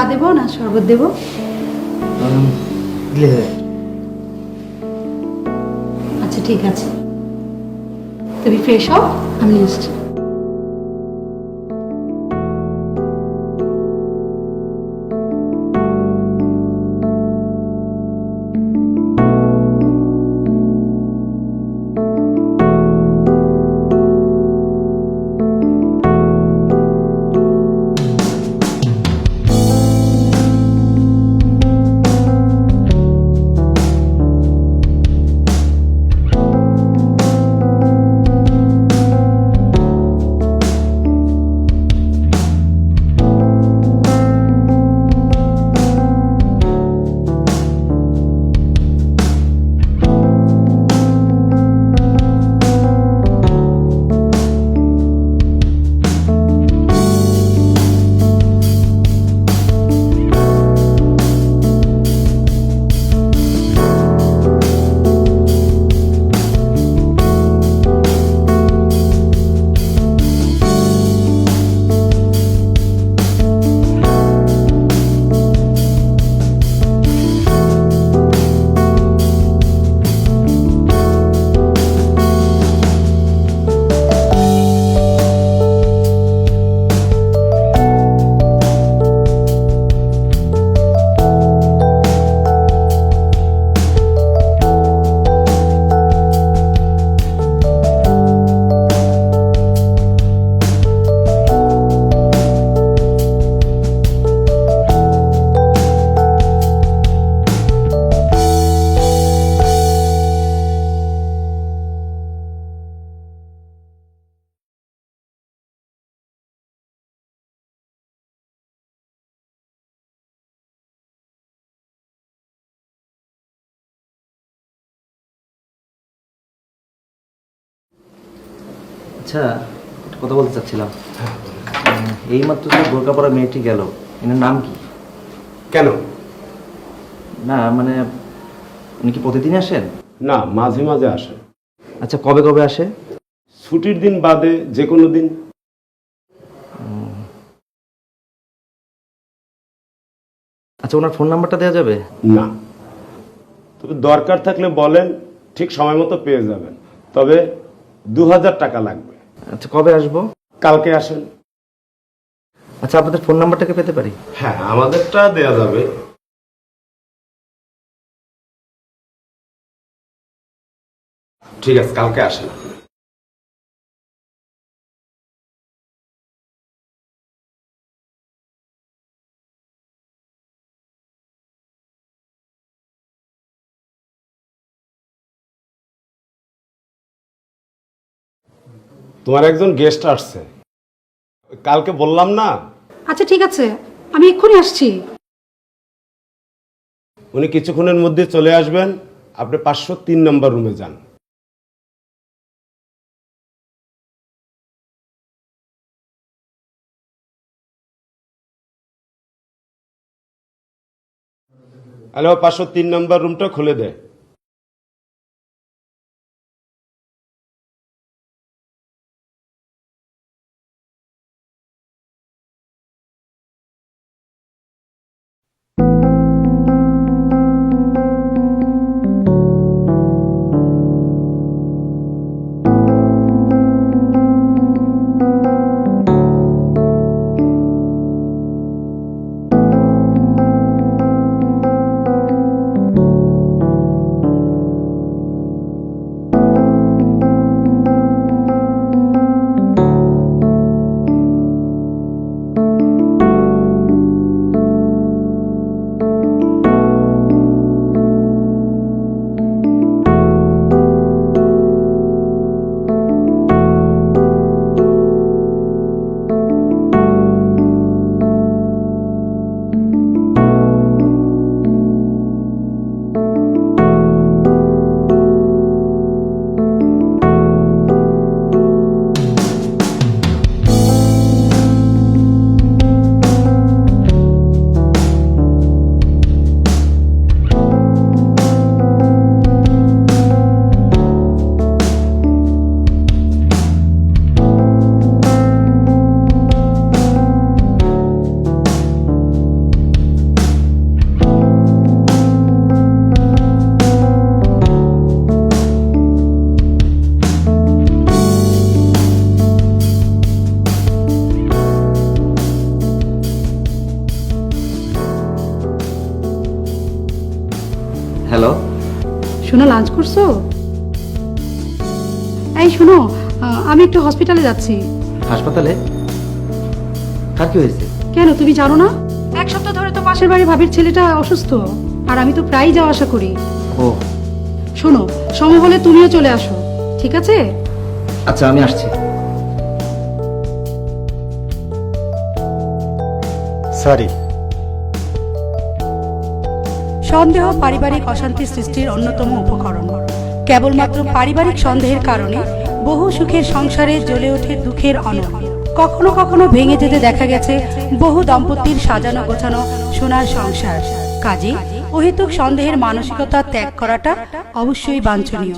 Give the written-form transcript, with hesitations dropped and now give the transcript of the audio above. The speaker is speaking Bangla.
চা দেবো না শরবত দেবো? আচ্ছা ঠিক আছে, তুমি ফ্রেশ হও, আমি আসছি। আচ্ছা, একটা কথা বলতে চাচ্ছিলাম। এইমাত্র যে বোরকা পরা মেয়েটি গেল, এনার নাম কি? কেন? না মানে উনি কি প্রতিদিন আসেন? না, মাঝে মাঝে আসে। আচ্ছা, কবে কবে আসে? ছুটির দিন বাদে যে কোনো দিন। আচ্ছা, ওনার ফোন নাম্বারটা দেওয়া যাবে? না, তবে দরকার থাকলে বলেন, ঠিক সময় মতো পেয়ে যাবেন। তবে 2000 টাকা লাগবে। আচ্ছা, কবে আসবো? কালকে আসেন। আচ্ছা, আপনাদের ফোন নাম্বারটাকে পেতে পারি? হ্যাঁ, আমাদেরটা দেয়া যাবে। ঠিক আছে, কালকে আসেন। তোমার একজন গেস্ট আসছে, কালকে বললাম না? আচ্ছা ঠিক আছে, আমি এক্ষুনি আসছি। উনি কিছুক্ষণের মধ্যে চলে আসবেন। আপনি 503 নম্বর রুমে যান। হ্যালো, 503 নম্বর রুমটা খুলে দে। শোনো, লাঞ্চ করছো? এই শোনো, আমি একটু হসপিটালে যাচ্ছি। হাসপাতালে? কার কি হয়েছে? কেন, তুমি জানো না? এক সপ্তাহ ধরে তো পাশের বাড়ি ভাবির ছেলেটা অসুস্থ, আর আমি তো প্রায়ই যাওয়া আসা করি। ও শোনো, সময় হলে তুমিও চলে আসো, ঠিক আছে? আচ্ছা, আমি আসছি। সরি। সন্দেহ পারিবারিক অশান্তি সৃষ্টির অন্যতম উপকরণ। কেবলমাত্র পারিবারিক সন্দেহের কারণে বহু সুখের সংসারে জ্বলে ওঠে দুঃখের অনল। কখনো কখনো ভেঙে যেতে দেখা গেছে বহু দম্পতির সাজানো গোছানো সোনার সংসার। কাজে অহেতুক সন্দেহের মানসিকতা ত্যাগ করাটা অবশ্যই বাঞ্ছনীয়।